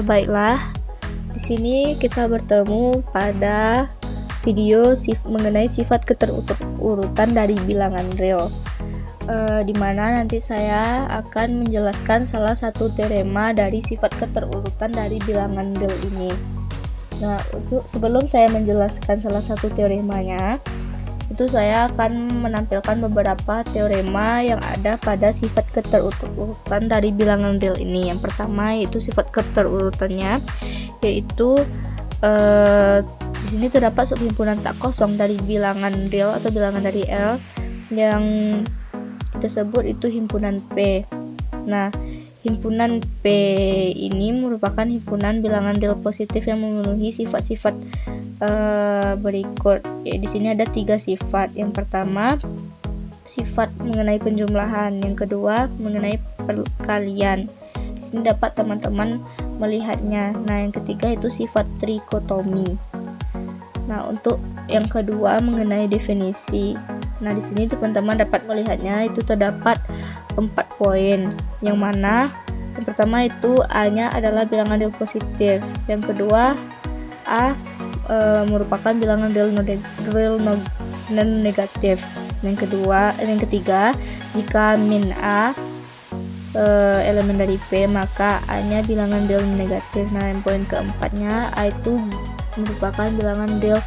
Baiklah, di sini kita bertemu pada video mengenai sifat keterurutan dari bilangan real, di mana nanti saya akan menjelaskan salah satu teorema dari sifat keterurutan dari bilangan real ini. Nah, sebelum saya menjelaskan salah satu teoremanya, itu saya akan menampilkan beberapa teorema yang ada pada sifat keterurutan dari bilangan real ini. Yang pertama yaitu sifat keterurutannya, yaitu di sini terdapat subhimpunan tak kosong dari bilangan real atau bilangan dari L yang tersebut itu himpunan P. Nah, himpunan P ini merupakan himpunan bilangan real positif yang memenuhi sifat-sifat berikut. Ya, di sini ada 3 sifat. Yang pertama, sifat mengenai penjumlahan. Yang kedua, mengenai perkalian. Di sini dapat teman-teman melihatnya. Nah, yang ketiga itu sifat trikotomi. Nah, untuk yang kedua mengenai definisi. Nah, di sini teman-teman dapat melihatnya, itu terdapat 4 poin. Yang mana yang pertama itu A-nya adalah bilangan real positif. Yang kedua, A merupakan bilangan real non-negatif. Yang ketiga, jika min A elemen dari P, maka A-nya bilangan real negatif. Nah, yang poin keempatnya, A itu merupakan bilangan real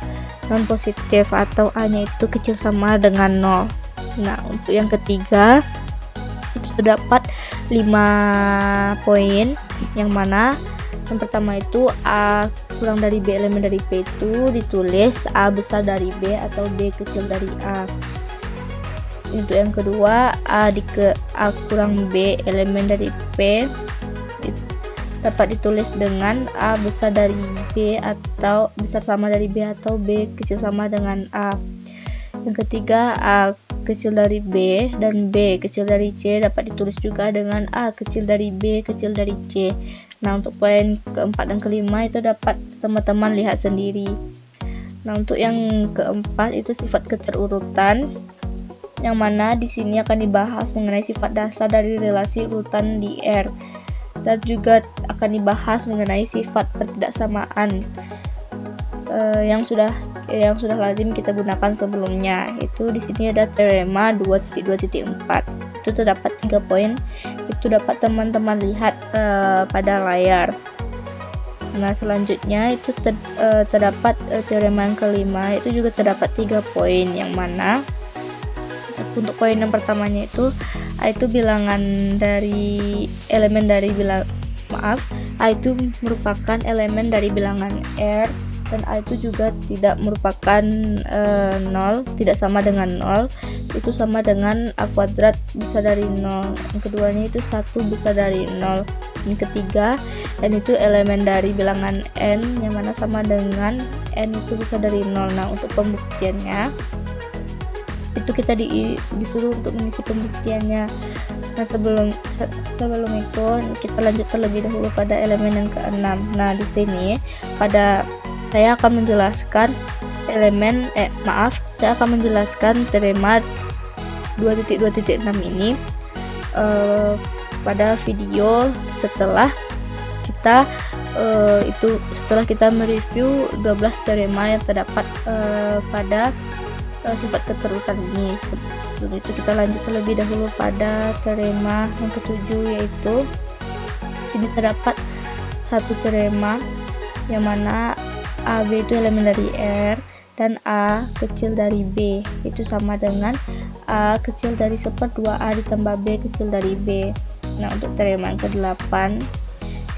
non positif atau A-nya itu kecil sama dengan 0. Nah, untuk yang ketiga itu terdapat 5 poin, yang mana yang pertama itu A kurang dari B elemen dari P itu ditulis A besar dari B atau B kecil dari A. Untuk yang kedua, A kurang B elemen dari P dapat ditulis dengan A besar dari B atau besar sama dari B atau B kecil sama dengan A. Yang ketiga, A kecil dari B dan B kecil dari C dapat ditulis juga dengan A kecil dari B kecil dari C. Nah, untuk poin keempat dan kelima itu dapat teman-teman lihat sendiri. Nah, untuk yang keempat itu sifat keterurutan, yang mana di sini akan dibahas mengenai sifat dasar dari relasi urutan di R, dan juga akan dibahas mengenai sifat pertidaksamaan yang sudah lazim kita gunakan sebelumnya. Itu di sini ada teorema 2.2.4. Itu terdapat 3 poin. Itu dapat teman-teman lihat pada layar. Nah, selanjutnya itu terdapat teorema yang kelima. Itu juga terdapat 3 poin, yang mana untuk poin yang pertamanya itu A itu bilangan dari elemen dari A itu merupakan elemen dari bilangan R, dan A itu juga tidak merupakan 0, tidak sama dengan 0, itu sama dengan A kuadrat besar dari 0. Yang keduanya itu 1 besar dari 0. Yang ketiga, N itu elemen dari bilangan N, yang mana sama dengan N itu besar dari 0. Nah, untuk pembuktiannya itu kita disuruh untuk mengisi pembuktiannya. Nah, sebelum itu kita lanjut terlebih dahulu pada elemen yang keenam. Nah, di sini saya akan menjelaskan saya akan menjelaskan teorema 2.2.6 ini pada video setelah kita mereview 12 teorema yang terdapat pada sifat keterurutan ini. Sebelum itu kita lanjut terlebih dahulu pada teorema yang ketujuh, yaitu sini terdapat satu teorema yang mana AB itu elemen dari R dan A kecil dari B itu sama dengan A kecil dari 1/2A ditambah B kecil dari B. Nah, untuk teorema yang ke-8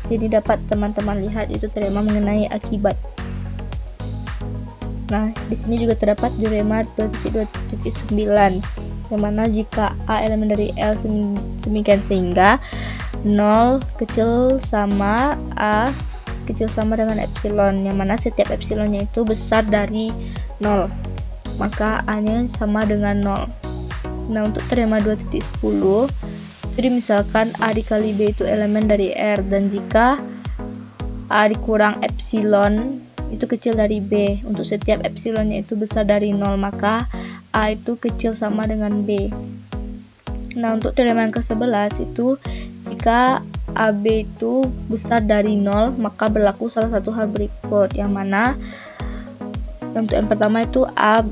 sini dapat teman-teman lihat itu teorema mengenai akibat. Nah, di sini juga terdapat teorema 2.2.9, yang mana jika A elemen dari L demikian sehingga 0 kecil sama A kecil sama dengan epsilon, yang mana setiap epsilonnya itu besar dari 0, maka A-nya sama dengan 0. Nah, untuk teorema 2.10 itu misalkan A dikali B itu elemen dari R, dan jika A dikurang epsilon itu kecil dari B, untuk setiap epsilonnya itu besar dari 0, maka A itu kecil sama dengan B. Nah, untuk teorema yang ke-11 itu jika AB itu besar dari 0, maka berlaku salah satu hal berikut, yang mana untuk yang pertama itu A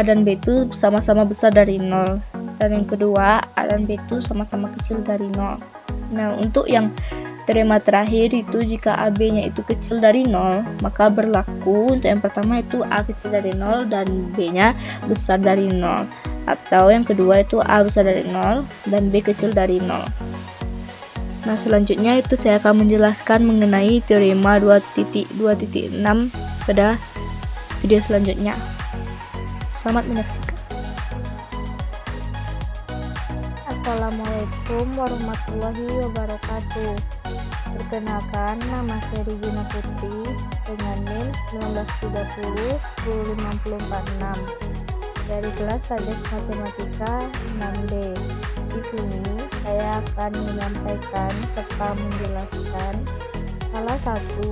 dan B itu sama-sama besar dari 0, dan yang kedua A dan B itu sama-sama kecil dari 0. Nah, untuk yang teorema terakhir itu jika AB-nya itu kecil dari 0, maka berlaku untuk yang pertama itu A kecil dari 0 dan B-nya besar dari 0. Atau yang kedua itu A besar dari 0 dan B kecil dari 0. Nah, selanjutnya itu saya akan menjelaskan mengenai teorema 2.2.6 pada video selanjutnya. Selamat menyaksikan. Assalamualaikum warahmatullahi wabarakatuh. Perkenalkan, nama saya Regina Putri dengan NIM 1930-10546 dari kelas Sains Matematika 6B. Di sini saya akan menyampaikan serta menjelaskan salah satu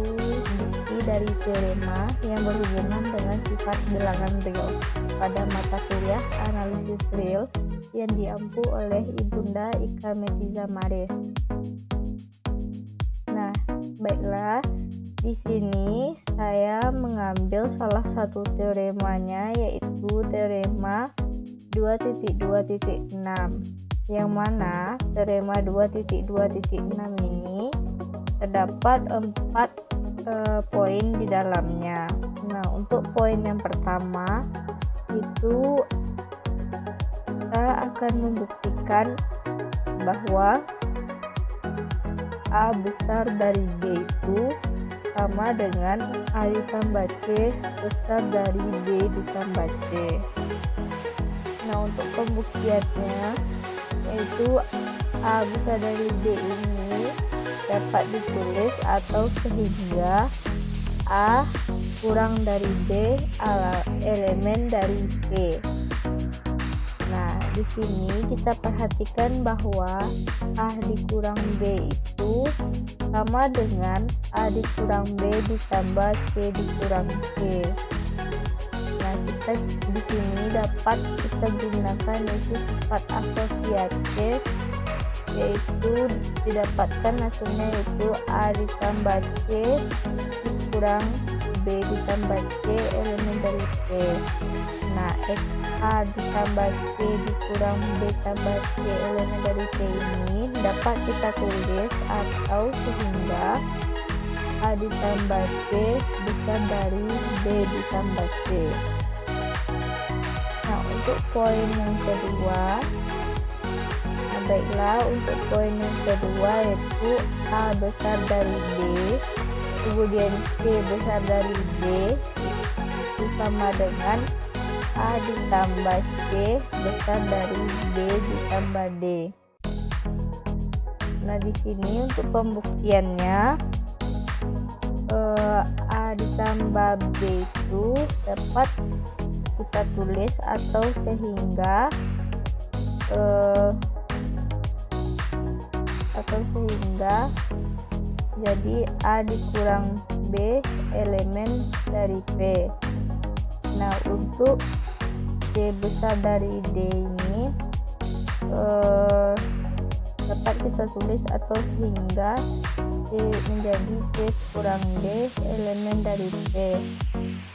bukti dari teorema yang berhubungan dengan sifat bilangan real pada mata kuliah analisis real yang diampu oleh Ibunda Ika Metiza Mares. Nah, baiklah, di sini saya mengambil salah satu teoremanya, yaitu teorema 2.2.6, yang mana teorema 2.2.6 ini terdapat 4 poin di dalamnya. Nah, untuk poin yang pertama itu kita akan membuktikan bahwa A besar dari B itu sama dengan A ditambah C besar dari B ditambah C. Nah, untuk pembuktiannya yaitu A besar dari B ini dapat ditulis atau sehingga A kurang dari B elemen dari B. Nah, di sini kita perhatikan bahwa A dikurang B itu sama dengan A dikurang B ditambah C dikurang C. Nah, kita di sini dapat kita gunakan yaitu sifat asosiatif, yaitu didapatkan hasilnya yaitu A ditambah C dikurang B ditambah C elemen dari C. Nah, A ditambah C dikurang B tambah C elemen dari C ini dapat kita tulis atau sehingga A ditambah C besar dari B ditambah C. Nah, untuk poin yang kedua, baiklah, untuk poin yang kedua yaitu A besar dari B kemudian C besar dari B itu sama dengan A ditambah C besar dari B ditambah D. Nah, di sini untuk pembuktiannya A ditambah B itu dapat kita tulis atau sehingga jadi A dikurang B elemen dari B. Nah, untuk C besar dari D ini dapat kita tulis atau sehingga C menjadi C kurang D elemen dari B.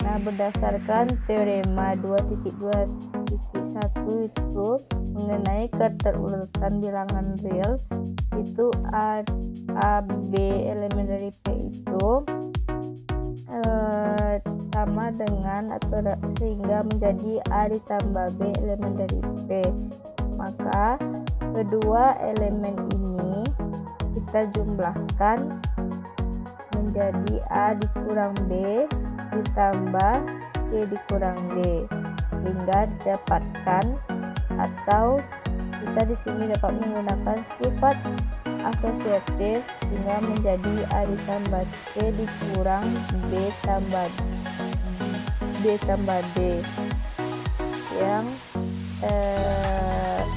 Nah, berdasarkan teorema 2.2.1 itu mengenai keterurutan bilangan real itu A B elemen dari P itu sama dengan atau sehingga menjadi A ditambah B elemen dari P. Maka kedua elemen ini kita jumlahkan menjadi A dikurang B ditambah C dikurang D hingga didapatkan, atau kita di sini dapat menggunakan sifat asosiatif hingga menjadi A ditambah C dikurang B tambah D yang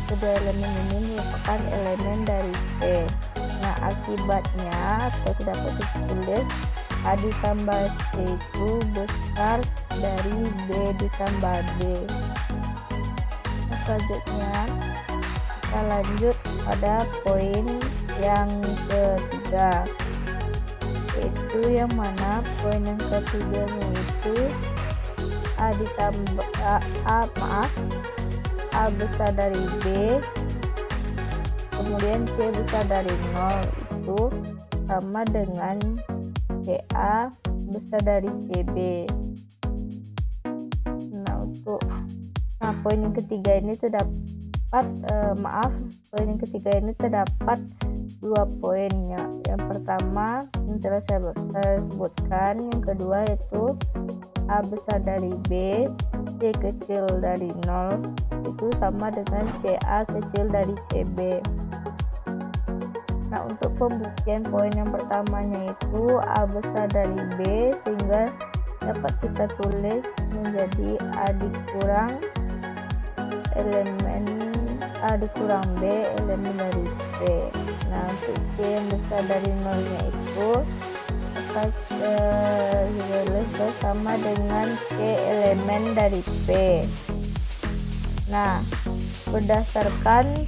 kedua elemen ini merupakan elemen dari P. Nah, akibatnya atau dapat ditulis A ditambah C itu besar dari B ditambah D. Nah, selanjutnya Kita lanjut pada poin yang ketiga, yaitu yang mana poin yang ketiganya itu A ditambah A besar dari B kemudian C besar dari 0 itu sama dengan CA besar dari CB. Nah, poin yang ketiga ini terdapat poin yang ketiga ini terdapat 2 poinnya. Yang pertama yang telah saya sebutkan, yang kedua yaitu A besar dari B, C kecil dari 0 itu sama dengan CA kecil dari CB. Nah, untuk pembuktian poin yang pertamanya itu A besar dari B, sehingga dapat kita tulis menjadi A dikurang B elemen dari B. Nah, untuk C yang besar dari 0-nya itu dapat sama dengan C elemen dari P. Nah, berdasarkan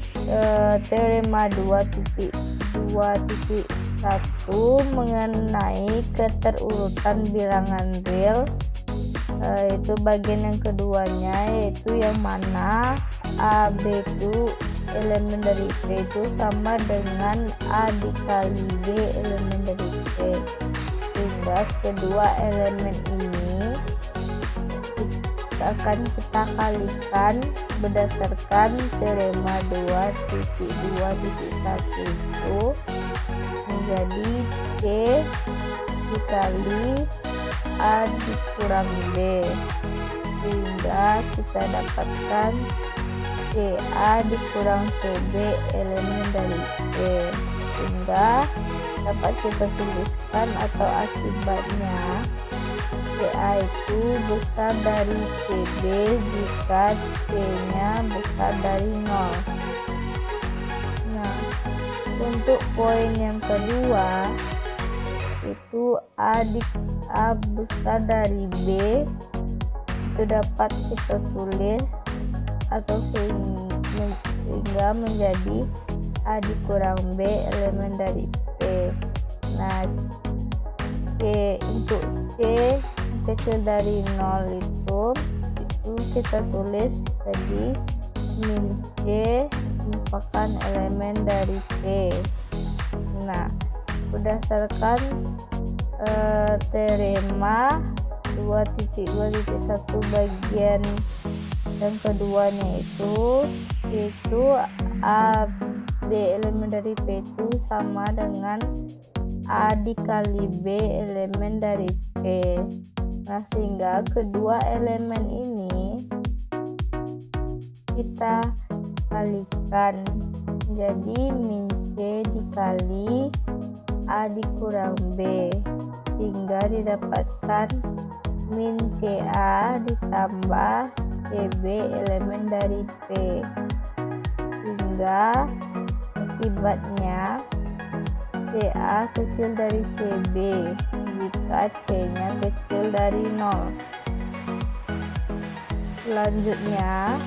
teorema 2.2.1 mengenai keterurutan bilangan real, itu bagian yang keduanya, yaitu yang mana AB itu elemen dari P itu sama dengan A dikali B elemen dari P, sehingga kedua elemen ini akan kita kalikan berdasarkan teorema 2.2.1 itu menjadi C dikali A dikurang B, sehingga kita dapatkan CA dikurang CB elemen dari C, sehingga dapat kita tuliskan atau akibatnya CA itu besar dari CB jika C-nya besar dari 0. Nah, untuk poin yang kedua itu A besar dari B itu dapat kita tulis atau sehingga menjadi A dikurang B elemen dari P. Nah, untuk C kecil dari 0 itu kita tulis jadi min C merupakan elemen dari P. Nah, berdasarkan teorema 2.2.1 bagian yang keduanya itu A B elemen dari P itu sama dengan A dikali B elemen dari P. Nah, sehingga kedua elemen ini kita kalikan jadi min C dikali A dikurang B, sehingga didapatkan min CA ditambah CB elemen dari P, sehingga akibatnya CA kecil dari CB jika C-nya kecil dari 0. Selanjutnya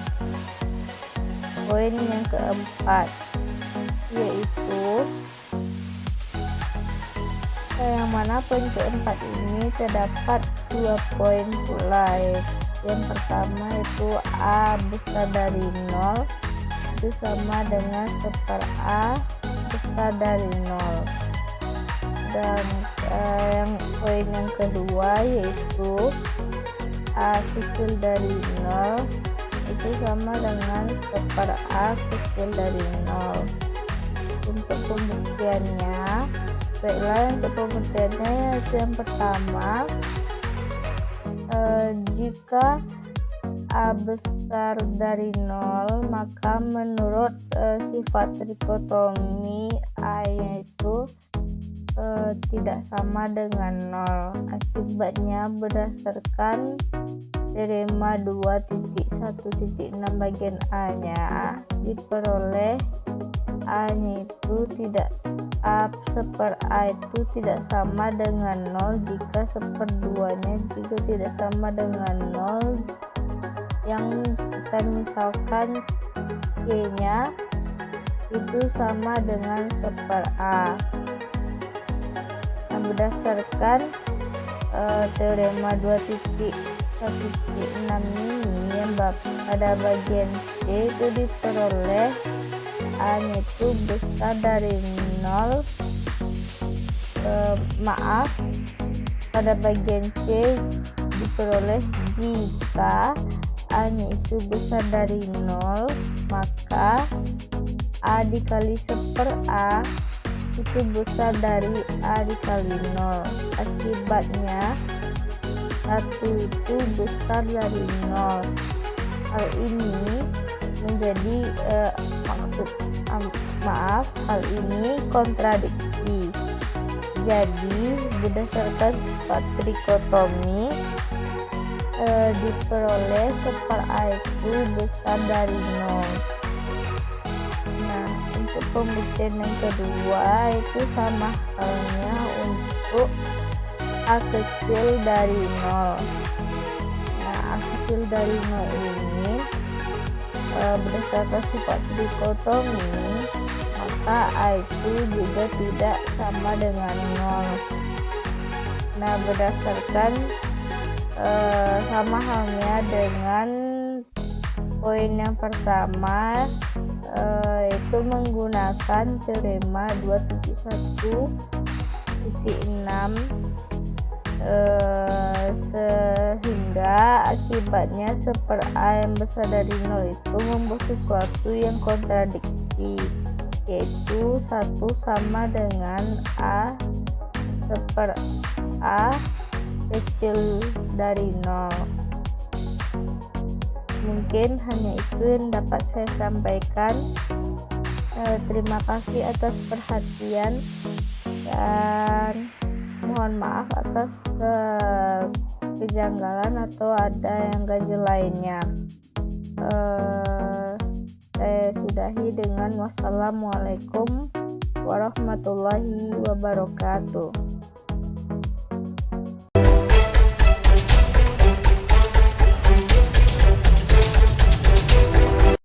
poin yang keempat, yaitu yang mana poin keempat ini terdapat 2 poin pula. Yang pertama itu A besar dari 0 itu sama dengan 1/A besar dari 0, dan yang poin yang kedua yaitu A kecil dari 0 itu sama dengan 1/A kecil dari 0. Untuk pembuktiannya, untuk pembuktiannya yaitu yang pertama, jika A besar dari 0 maka menurut sifat trikotomi A-nya itu tidak sama dengan 0. Akibatnya berdasarkan teorema 2.1.6 bagian A-nya diperoleh A-nya itu tidak A itu tidak sama dengan 0 jika 1/2-nya juga tidak sama dengan 0, yang kita misalkan C-nya itu sama dengan 1/A. Nah, berdasarkan teorema 2.1.6 ini yang pada bagian C itu diperoleh A-nya itu besar dari 0, pada bagian C diperoleh jika A-nya itu besar dari 0, maka A dikali 1/A itu besar dari A dikali 0. Akibatnya 1 itu besar dari 0. Hal ini menjadi hal ini kontradiksi. Jadi berdasarkan sifat trikotomi diperoleh 1/A itu besar dari 0. Nah, untuk pembuktian yang kedua itu sama halnya untuk A kecil dari 0. Nah, A kecil dari 0 ini berdasarkan sifat trikotomi, maka A itu juga tidak sama dengan 0. Nah, berdasarkan sama halnya dengan poin yang pertama, itu menggunakan teorema 2.1.6, sehingga akibatnya 1/A yang besar dari 0 itu membuat sesuatu yang kontradiksi, yaitu 1 sama dengan A 1/A kecil dari 0. Mungkin hanya itu yang dapat saya sampaikan. Terima kasih atas perhatian dan mohon maaf atas kejanggalan atau ada yang ganjil lainnya. Saya sudahi dengan wassalamualaikum warahmatullahi wabarakatuh.